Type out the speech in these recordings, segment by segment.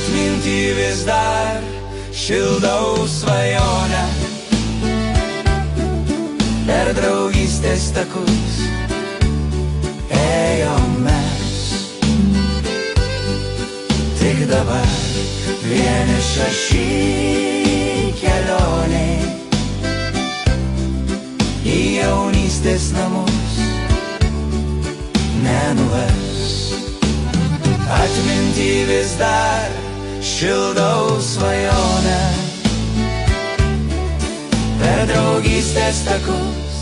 atmintį vis dar šildau svajonę. Per draugystės takus ėjom mes, tik dabar vieniša šį kelionė į jaunystės namus nenuves. Atmintį vis dar šildau svajonę, per draugystės takus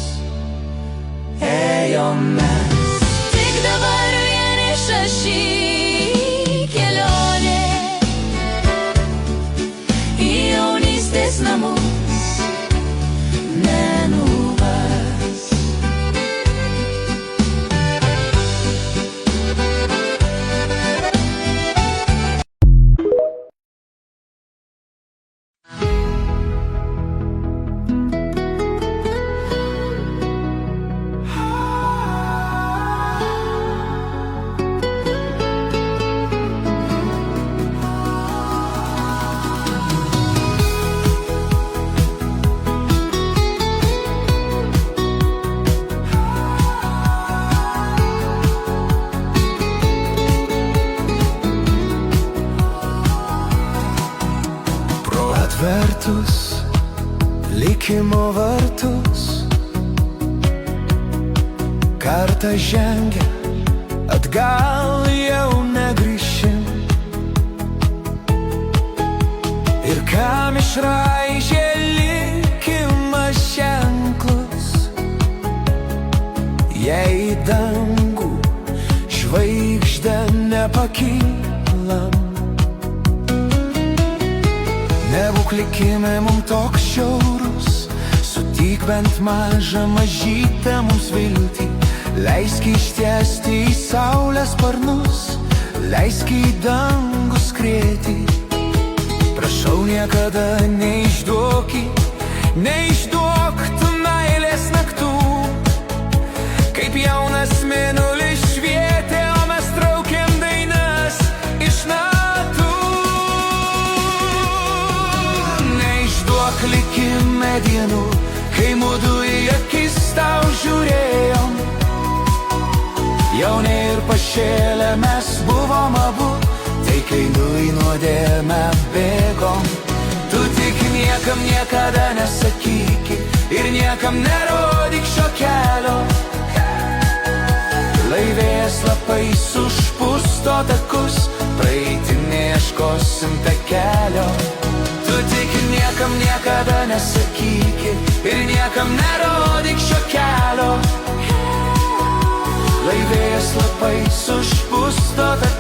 ėjom mes, tik dabar vieniša šį kelionė į jaunystės namus nenuves. Atvertus likimo vartus, kartą žengę atgal jau negrįšim. Ir kam išraižė likimas ženklus, jei į dangų žvaigždę nepakylam. Nebūk likime mum toks žiaurus, sutik bent mažą mažytę mums viltį. Leisk ištiesti į saulės sparnus, leisk į dangų skrieti. Prašau niekada neišduok tu meilės naktų, kaip jaunas mėnulis švietė, o mes traukėm dainas iš natų. Likime dienų, kai mudu į akis tau žiūrėjom. Jauni ir pašėlę mes buvom abu, tai kai į nuodėmę bėgom. Tu tik niekam niekada nesakykit ir niekam nerodyk šio kelio. Laivės lapais užpusto takus, praeiti neieškosim takelio. Tu tik niekam niekada nesakykit ir niekam nerodyk šio kelio. Laivės lapais užpusto takus,